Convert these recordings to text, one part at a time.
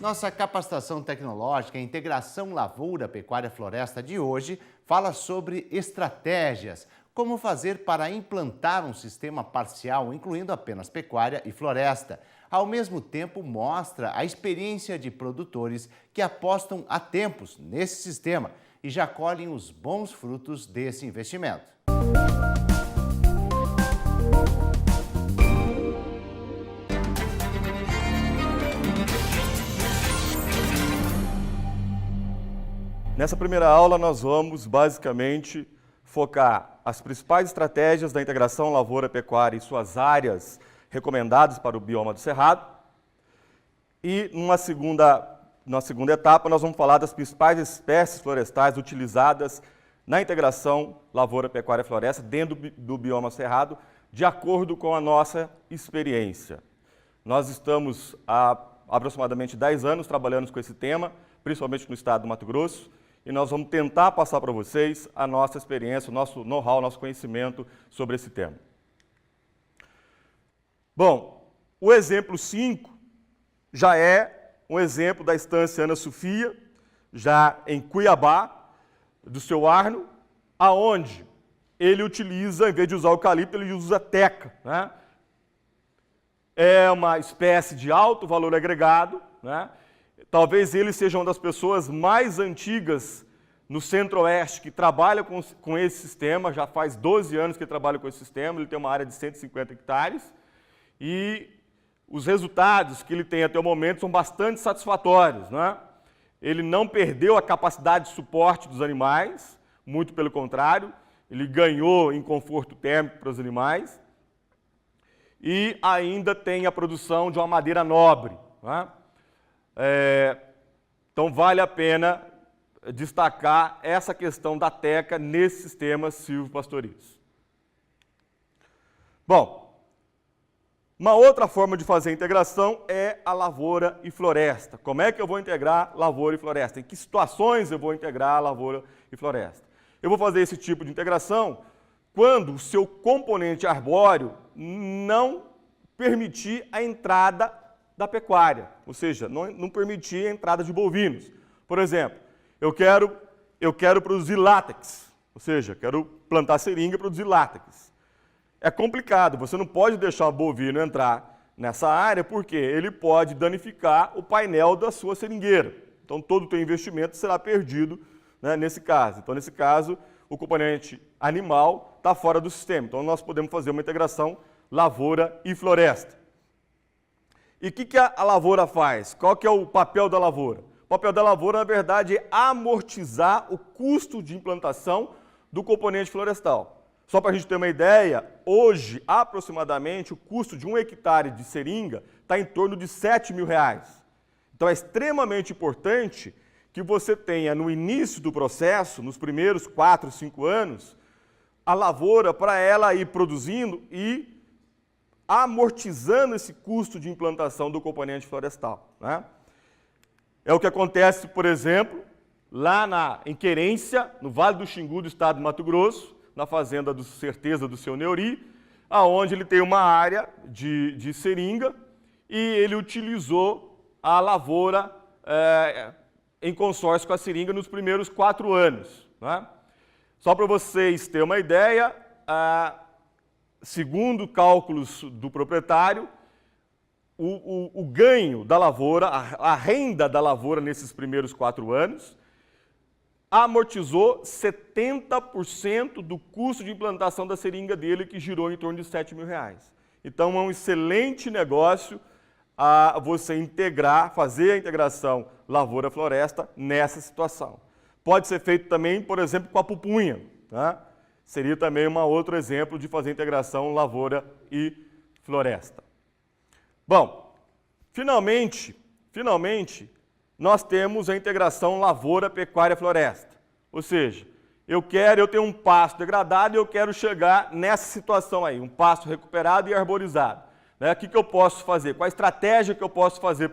Nossa capacitação tecnológica e integração lavoura, pecuária, floresta de hoje fala sobre estratégias, como fazer para implantar um sistema parcial, incluindo apenas pecuária e floresta. Ao mesmo tempo, mostra a experiência de produtores que apostam há tempos nesse sistema e já colhem os bons frutos desse investimento. Nessa primeira aula, nós vamos basicamente focar as principais estratégias da integração lavoura-pecuária e suas áreas recomendadas para o bioma do Cerrado. E numa segunda etapa, nós vamos falar das principais espécies florestais utilizadas na integração lavoura-pecuária-floresta dentro do bioma Cerrado, de acordo com a nossa experiência. Nós estamos há aproximadamente 10 anos trabalhando com esse tema, principalmente no estado do Mato Grosso, e nós vamos tentar passar para vocês a nossa experiência, o nosso know-how, o nosso conhecimento sobre esse tema. Bom, o exemplo 5 já é um exemplo da estância Ana Sofia, já em Cuiabá, do seu Arno, aonde ele utiliza, em vez de usar eucalipto, ele usa teca, né? É uma espécie de alto valor agregado, né? Talvez ele seja uma das pessoas mais antigas no Centro-Oeste que trabalha com esse sistema, já faz 12 anos que ele trabalha com esse sistema, ele tem uma área de 150 hectares e os resultados que ele tem até o momento são bastante satisfatórios, né? Ele não perdeu a capacidade de suporte dos animais, muito pelo contrário, ele ganhou em conforto térmico para os animais e ainda tem a produção de uma madeira nobre, né? Então vale a pena destacar essa questão da teca nesse sistema silvopastoriço. Bom, uma outra forma de fazer a integração é a lavoura e floresta. Como é que eu vou integrar lavoura e floresta? Em que situações eu vou integrar lavoura e floresta? Eu vou fazer esse tipo de integração quando o seu componente arbóreo não permitir a entrada da pecuária, ou seja, não permitir a entrada de bovinos. Por exemplo, eu quero produzir látex, ou seja, quero plantar seringa e produzir látex. É complicado, você não pode deixar o bovino entrar nessa área porque ele pode danificar o painel da sua seringueira. Então todo o teu investimento será perdido, né, nesse caso. Então nesse caso, o componente animal está fora do sistema. Então nós podemos fazer uma integração lavoura e floresta. E o que a lavoura faz? Qual que é o papel da lavoura? O papel da lavoura, na verdade, é amortizar o custo de implantação do componente florestal. Só para a gente ter uma ideia, hoje, aproximadamente, o custo de 1 hectare de seringa está em torno de R$7.000. Então é extremamente importante que você tenha, no início do processo, nos primeiros 4, 5 anos, a lavoura para ela ir produzindo e amortizando esse custo de implantação do componente florestal, né? É o que acontece, por exemplo, lá em Querência, no Vale do Xingu, do estado do Mato Grosso, na fazenda do Certeza do seu Neuri, aonde ele tem uma área de seringa e ele utilizou a lavoura em consórcio com a seringa nos primeiros 4 anos, né? Só para vocês terem uma ideia, segundo cálculos do proprietário, o ganho da lavoura, a renda da lavoura nesses primeiros 4 anos, amortizou 70% do custo de implantação da seringa dele, que girou em torno de R$7.000. Então é um excelente negócio a você integrar, fazer a integração lavoura-floresta nessa situação. Pode ser feito também, por exemplo, com a pupunha, tá? Seria também um outro exemplo de fazer integração lavoura e floresta. Bom, finalmente, nós temos a integração lavoura, pecuária, floresta. Ou seja, eu tenho um pasto degradado e eu quero chegar nessa situação aí, um pasto recuperado e arborizado, né? O que eu posso fazer? Qual a estratégia que eu posso fazer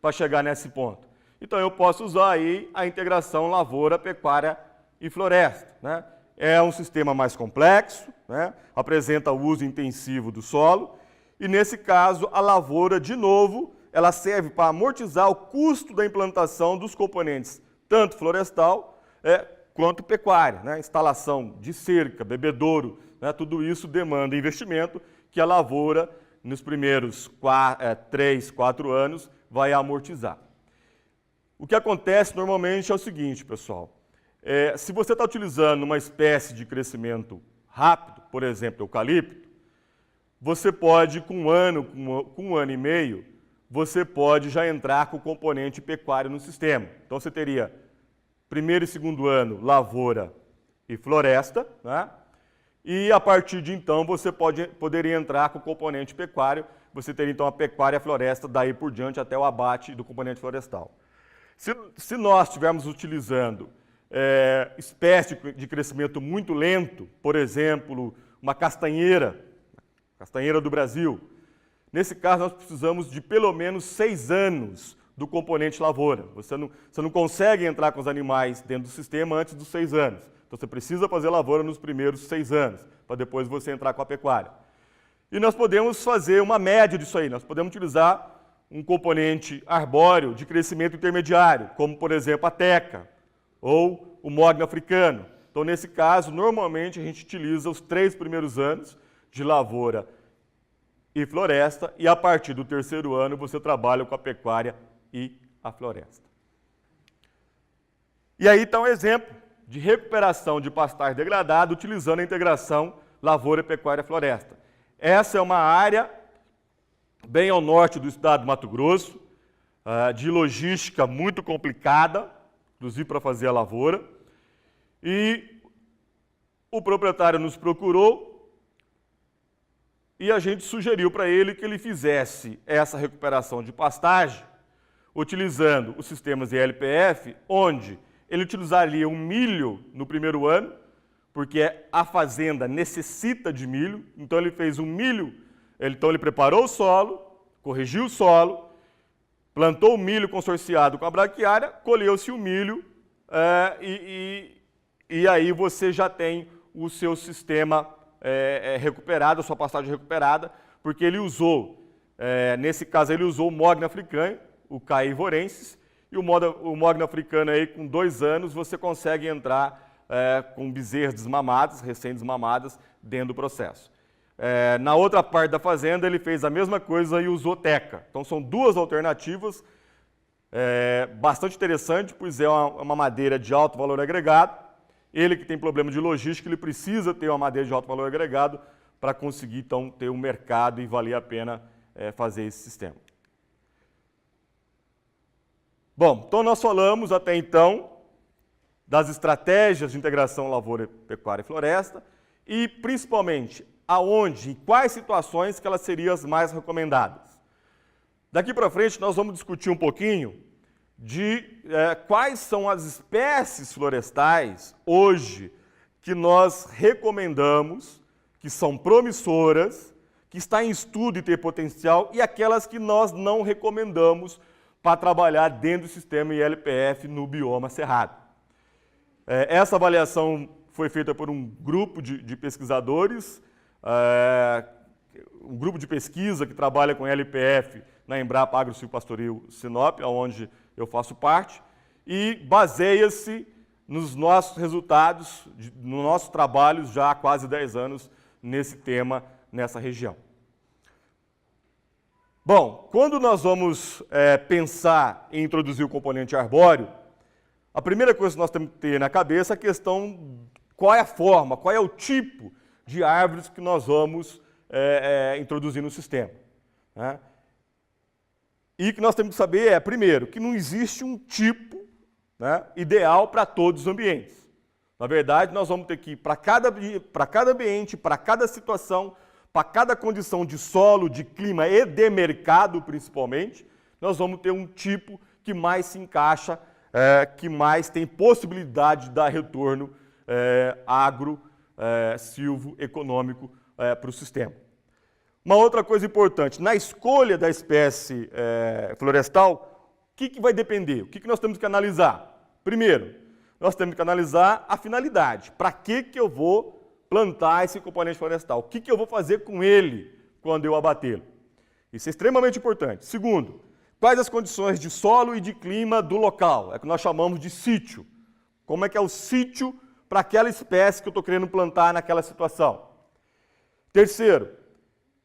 para chegar nesse ponto? Então eu posso usar aí a integração lavoura, pecuária e floresta, né? É um sistema mais complexo, né? Apresenta o uso intensivo do solo e, nesse caso, a lavoura, de novo, ela serve para amortizar o custo da implantação dos componentes, tanto florestal quanto pecuária, né? Instalação de cerca, bebedouro, né? Tudo isso demanda investimento que a lavoura, nos primeiros 3, 4 anos, vai amortizar. O que acontece normalmente é o seguinte, pessoal. Se você está utilizando uma espécie de crescimento rápido, por exemplo, eucalipto, você pode, com um ano e meio, você pode já entrar com o componente pecuário no sistema. Então, você teria primeiro e segundo ano, lavoura e floresta, né? E a partir de então, você poderia entrar com o componente pecuário, você teria então a pecuária e a floresta, daí por diante até o abate do componente florestal. Se nós estivermos utilizando espécie de crescimento muito lento, por exemplo, uma castanheira do Brasil, nesse caso nós precisamos de pelo menos 6 anos do componente lavoura. Você não consegue entrar com os animais dentro do sistema antes dos 6 anos. Então você precisa fazer lavoura nos primeiros 6 anos, para depois você entrar com a pecuária. E nós podemos fazer uma média disso aí, nós podemos utilizar um componente arbóreo de crescimento intermediário, como por exemplo a teca ou o mogno africano. Então nesse caso, normalmente a gente utiliza os 3 primeiros anos de lavoura e floresta, e a partir do 3º ano você trabalha com a pecuária e a floresta. E aí está um exemplo de recuperação de pastagem degradada utilizando a integração lavoura, pecuária e floresta. Essa é uma área bem ao norte do estado do Mato Grosso, de logística muito complicada, inclusive para fazer a lavoura, e o proprietário nos procurou e a gente sugeriu para ele que ele fizesse essa recuperação de pastagem utilizando os sistemas de LPF, onde ele utilizaria o milho no primeiro ano, porque a fazenda necessita de milho, então ele fez um milho, então ele preparou o solo, corrigiu o solo, plantou o milho consorciado com a braquiária, colheu-se o milho e aí você já tem o seu sistema recuperado, a sua pastagem recuperada, porque ele usou, nesse caso ele usou o mogno africano, o Caivorensis, e o mogno africano aí com 2 anos você consegue entrar com bezerras desmamadas, recém-desmamadas, dentro do processo. Na outra parte da fazenda ele fez a mesma coisa e usou teca. Então são 2 alternativas, bastante interessante, pois é uma madeira de alto valor agregado. Ele que tem problema de logística, ele precisa ter uma madeira de alto valor agregado para conseguir então ter um mercado e valer a pena fazer esse sistema. Bom, então nós falamos até então das estratégias de integração lavoura, pecuária e floresta e principalmente aonde, em quais situações que elas seriam as mais recomendadas. Daqui para frente nós vamos discutir um pouquinho de quais são as espécies florestais hoje que nós recomendamos, que são promissoras, que está em estudo e tem potencial, e aquelas que nós não recomendamos para trabalhar dentro do sistema ILPF no bioma cerrado. Essa avaliação foi feita por um grupo de pesquisadores, um grupo de pesquisa que trabalha com LPF na Embrapa Agro Silvopastoril Sinop, onde eu faço parte, e baseia-se nos nossos resultados, nos nossos trabalhos já há quase 10 anos nesse tema, nessa região. Bom, quando nós vamos pensar em introduzir o componente arbóreo, a primeira coisa que nós temos que ter na cabeça é a questão qual é a forma, qual é o tipo de árvores que nós vamos introduzir no sistema, né? E o que nós temos que saber primeiro, que não existe um tipo, né, ideal para todos os ambientes. Na verdade, nós vamos ter que ir para cada ambiente, para cada situação, para cada condição de solo, de clima e de mercado, principalmente, nós vamos ter um tipo que mais se encaixa, que mais tem possibilidade de dar retorno silvo, econômico para o sistema. Uma outra coisa importante, na escolha da espécie florestal, o que vai depender? O que nós temos que analisar? Primeiro, nós temos que analisar a finalidade. Para que eu vou plantar esse componente florestal? O que eu vou fazer com ele quando eu abatê-lo? Isso é extremamente importante. Segundo, Quais as condições de solo e de clima do local? É o que nós chamamos de sítio. Como é que é o sítio para aquela espécie que eu estou querendo plantar naquela situação? Terceiro,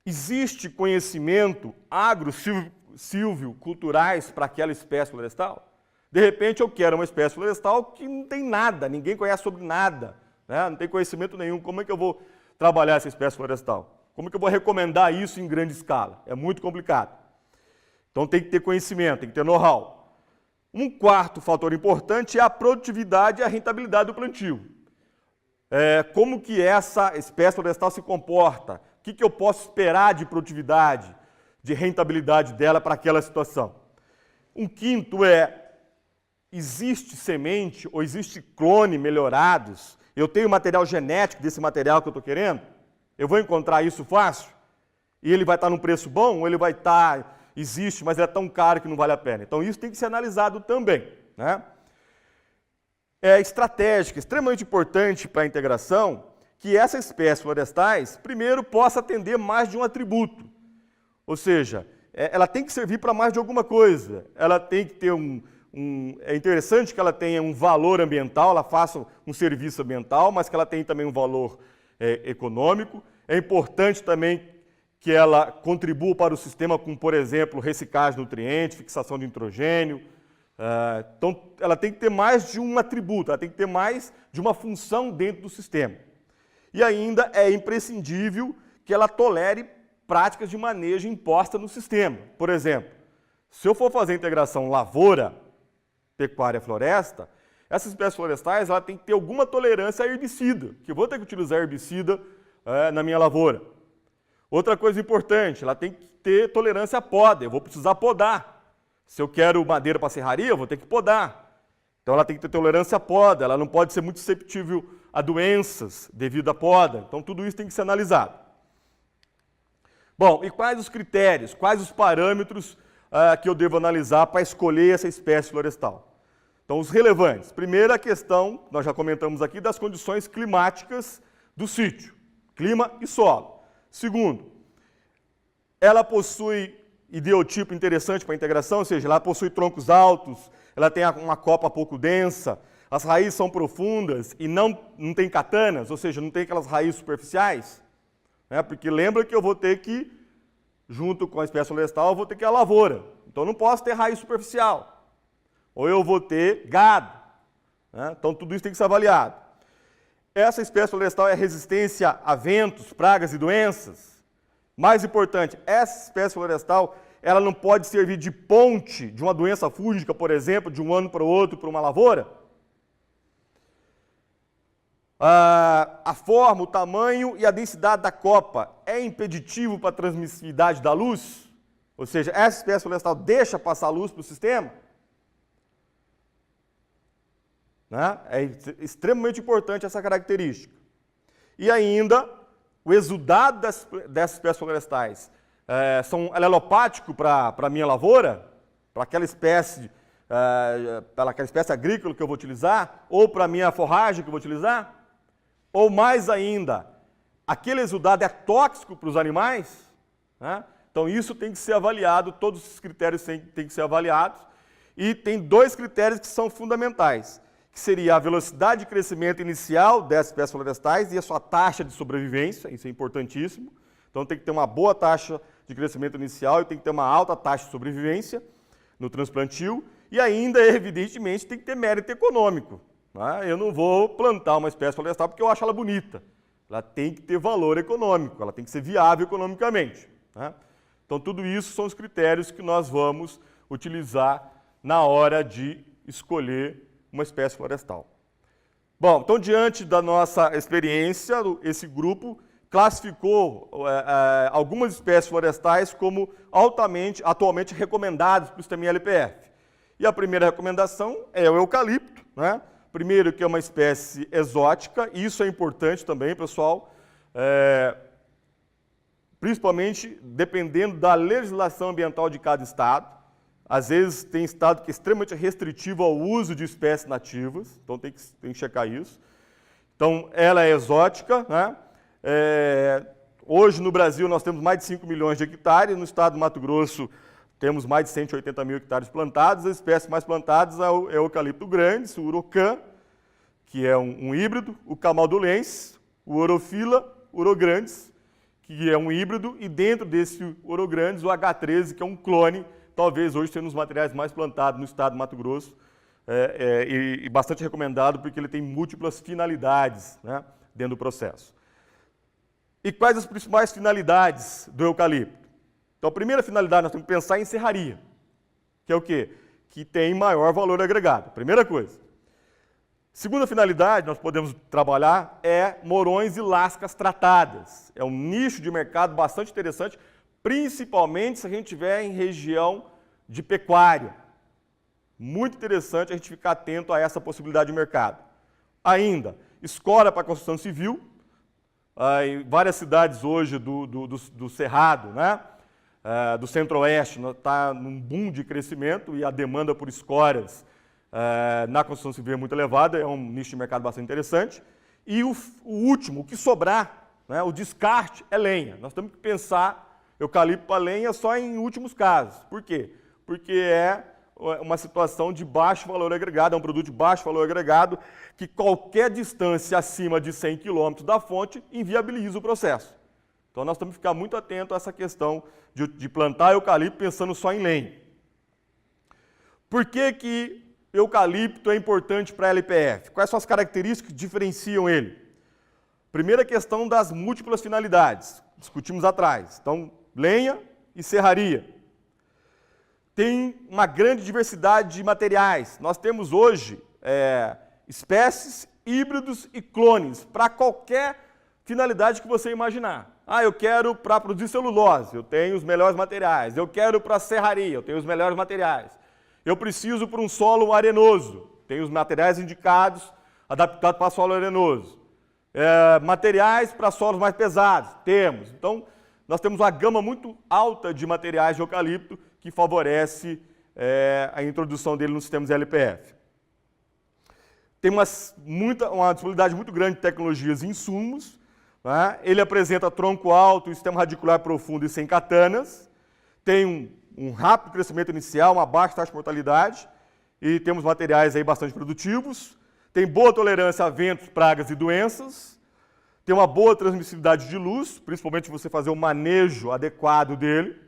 existe conhecimento agro-silvio-culturais para aquela espécie florestal? De repente eu quero uma espécie florestal que não tem nada, ninguém conhece sobre nada, né? Não tem conhecimento nenhum. Como é que eu vou trabalhar essa espécie florestal? Como é que eu vou recomendar isso em grande escala? É muito complicado. Então tem que ter conhecimento, tem que ter know-how. Um quarto fator importante é a produtividade e a rentabilidade do plantio. Como que essa espécie florestal se comporta? O que eu posso esperar de produtividade, de rentabilidade dela para aquela situação? Um quinto existe semente ou existe clone melhorados? Eu tenho material genético desse material que eu estou querendo? Eu vou encontrar isso fácil? E ele vai estar num preço bom? Ou ele vai estar... Existe, mas é tão caro que não vale a pena. Então isso tem que ser analisado também, né? É estratégico, extremamente importante para a integração que essas espécies florestais, primeiro, possa atender mais de um atributo. Ou seja, ela tem que servir para mais de alguma coisa. Ela tem que ter é interessante que ela tenha um valor ambiental, ela faça um serviço ambiental, mas que ela tenha também um valor econômico. É importante também que ela contribua para o sistema com, por exemplo, reciclagem de nutrientes, fixação de nitrogênio. Então, ela tem que ter mais de um atributo, ela tem que ter mais de uma função dentro do sistema. E ainda é imprescindível que ela tolere práticas de manejo impostas no sistema. Por exemplo, se eu for fazer integração lavoura, pecuária, floresta, essas espécies florestais ela tem que ter alguma tolerância a herbicida, que eu vou ter que utilizar herbicida na minha lavoura. Outra coisa importante, ela tem que ter tolerância à poda, eu vou precisar podar. Se eu quero madeira para serraria, eu vou ter que podar. Então ela tem que ter tolerância à poda, ela não pode ser muito susceptível a doenças devido à poda. Então tudo isso tem que ser analisado. Bom, e quais os critérios, quais os parâmetros que eu devo analisar para escolher essa espécie florestal? Então os relevantes. Primeira questão, nós já comentamos aqui, das condições climáticas do sítio, clima e solo. Segundo, ela possui ideotipo interessante para a integração, ou seja, ela possui troncos altos, ela tem uma copa pouco densa, as raízes são profundas e não tem catanas, ou seja, não tem aquelas raízes superficiais, né? Porque lembra que eu vou ter que, junto com a espécie florestal, eu vou ter que ir à lavoura. Então eu não posso ter raiz superficial. Ou eu vou ter gado, né? Então tudo isso tem que ser avaliado. Essa espécie florestal é resistência a ventos, pragas e doenças. Mais importante, essa espécie florestal ela não pode servir de ponte de uma doença fúngica, por exemplo, de um ano para o outro, para uma lavoura. A forma, o tamanho e a densidade da copa é impeditivo para a transmissividade da luz? Ou seja, essa espécie florestal deixa passar luz para o sistema? Né? É extremamente importante essa característica. E ainda, o exudado dessas espécies florestais ela é alopático para a minha lavoura, para aquela espécie agrícola que eu vou utilizar, ou para a minha forragem que eu vou utilizar? Ou mais ainda, aquele exudado é tóxico para os animais? Né? Então isso tem que ser avaliado, todos esses critérios têm que ser avaliados, e tem dois critérios que são fundamentais, que seria a velocidade de crescimento inicial dessas espécies florestais e a sua taxa de sobrevivência, isso é importantíssimo. Então tem que ter uma boa taxa de crescimento inicial e tem que ter uma alta taxa de sobrevivência no transplantio, e ainda, evidentemente, tem que ter mérito econômico. Né? Eu não vou plantar uma espécie florestal porque eu acho ela bonita. Ela tem que ter valor econômico, ela tem que ser viável economicamente. Né? Então tudo isso são os critérios que nós vamos utilizar na hora de escolher uma espécie florestal. Bom, então diante da nossa experiência, esse grupo classificou algumas espécies florestais como atualmente recomendadas para o sistema LPF. E a primeira recomendação é o eucalipto, né? Primeiro que é uma espécie exótica, e isso é importante também, pessoal, principalmente dependendo da legislação ambiental de cada estado. Às vezes tem estado que é extremamente restritivo ao uso de espécies nativas, então tem que checar isso. Então, ela é exótica, né? Hoje no Brasil nós temos mais de 5 milhões de hectares, no estado do Mato Grosso temos mais de 180 mil hectares plantados. As espécies mais plantadas é o eucalipto grande, o urucã, que é um híbrido, o camaldulense, o orophylla urograndes, que é um híbrido, e dentro desse urograndes o H13, que é um clone, talvez hoje sendo um dos materiais mais plantados no estado do Mato Grosso, e bastante recomendado porque ele tem múltiplas finalidades, né, dentro do processo. E quais as principais finalidades do eucalipto? Então, a primeira finalidade, nós temos que pensar em serraria, que é o quê? Que tem maior valor agregado, primeira coisa. Segunda finalidade, nós podemos trabalhar é morões e lascas tratadas. É um nicho de mercado bastante interessante, principalmente se a gente estiver em região de pecuária. Muito interessante a gente ficar atento a essa possibilidade de mercado. Ainda, escora para construção civil. Em várias cidades hoje do Cerrado, né? Do Centro-Oeste, está num boom de crescimento e a demanda por escórias na construção civil é muito elevada, é um nicho de mercado bastante interessante. E o último, o que sobrar, né, o descarte, é lenha. Nós temos que pensar eucalipto para lenha só em últimos casos. Por quê? Porque é uma situação de baixo valor agregado, é um produto de baixo valor agregado, que qualquer distância acima de 100 km da fonte inviabiliza o processo. Então nós temos que ficar muito atentos a essa questão de plantar eucalipto pensando só em lenha. Por que eucalipto é importante para a LPF? Quais são as características que diferenciam ele? Primeira questão das múltiplas finalidades, discutimos atrás. Então, lenha e serraria. Tem uma grande diversidade de materiais. Nós temos hoje espécies, híbridos e clones para qualquer finalidade que você imaginar. Eu quero para produzir celulose, eu tenho os melhores materiais. Eu quero para serraria, eu tenho os melhores materiais. Eu preciso para um solo arenoso, tenho os materiais indicados, adaptados para solo arenoso. Materiais para solos mais pesados, temos. Então, nós temos uma gama muito alta de materiais de eucalipto que favorece a introdução dele nos sistemas LPF. Tem uma disponibilidade muito grande de tecnologias e insumos. Né? Ele apresenta tronco alto, sistema radicular profundo e sem catanas. Tem um rápido crescimento inicial, uma baixa taxa de mortalidade. E temos materiais aí bastante produtivos. Tem boa tolerância a ventos, pragas e doenças. Tem uma boa transmissibilidade de luz, principalmente se você fazer o manejo adequado dele.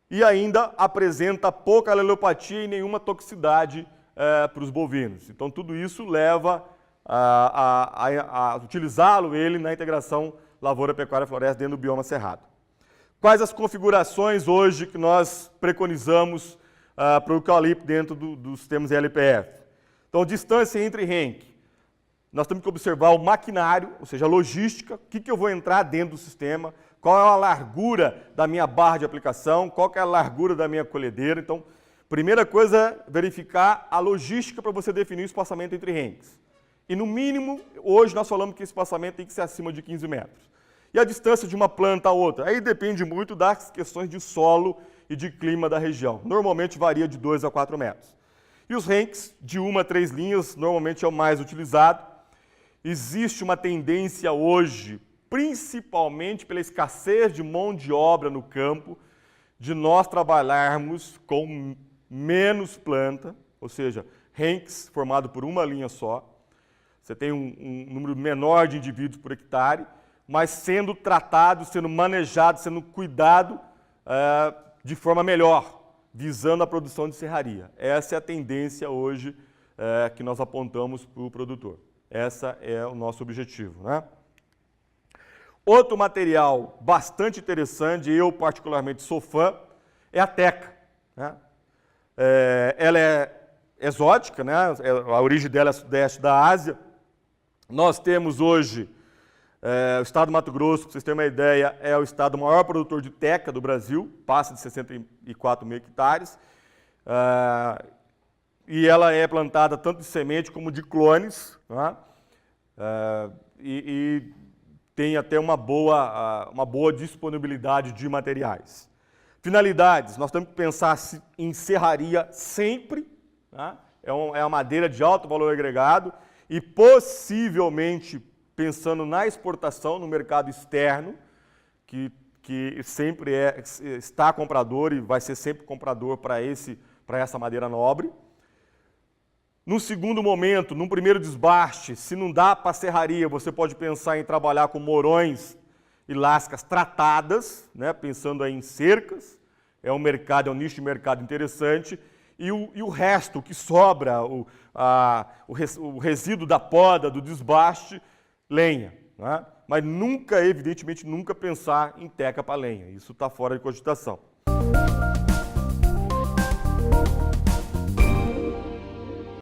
E ainda apresenta pouca alelopatia e nenhuma toxicidade para os bovinos. Então, tudo isso leva a utilizá-lo ele na integração lavoura, pecuária, floresta dentro do bioma cerrado. Quais as configurações hoje que nós preconizamos para o eucalipto dentro dos sistemas LPF? Então, distância entre renque. Nós temos que observar o maquinário, ou seja, a logística, o que eu vou entrar dentro do sistema, qual é a largura da minha barra de aplicação, qual é a largura da minha colhedeira. Então, primeira coisa é verificar a logística para você definir o espaçamento entre renques. E no mínimo, hoje nós falamos que esse espaçamento tem que ser acima de 15 metros. E a distância de uma planta a outra? Aí depende muito das questões de solo e de clima da região. Normalmente varia de 2 a 4 metros. E os renques, de 1 a 3 linhas, normalmente é o mais utilizado. Existe uma tendência hoje, principalmente pela escassez de mão de obra no campo, de nós trabalharmos com menos planta, ou seja, renques formado por uma linha só. Você tem um número menor de indivíduos por hectare, mas sendo tratado, sendo manejado, sendo cuidado de forma melhor, visando a produção de serraria. Essa é a tendência hoje que nós apontamos para o produtor. Esse é o nosso objetivo, né? Outro material bastante interessante, eu particularmente sou fã, é a teca. Né? Ela é exótica, né? A origem dela é sudeste da Ásia. Nós temos hoje, o estado do Mato Grosso, para vocês terem uma ideia, é o estado maior produtor de teca do Brasil, passa de 64 mil hectares. E ela é plantada tanto de semente como de clones, né? E tem até uma boa disponibilidade de materiais. Finalidades, nós temos que pensar em serraria sempre, né? É uma madeira de alto valor agregado e possivelmente pensando na exportação no mercado externo, que porque sempre está comprador e vai ser sempre comprador para essa madeira nobre. No segundo momento, num primeiro desbaste, se não dá para serraria, você pode pensar em trabalhar com morões e lascas tratadas, né, pensando aí em cercas. É um nicho de mercado interessante. E o resto, o que sobra, o resíduo da poda, do desbaste, lenha. Né? Mas nunca, evidentemente, nunca pensar em teca para lenha. Isso está fora de cogitação.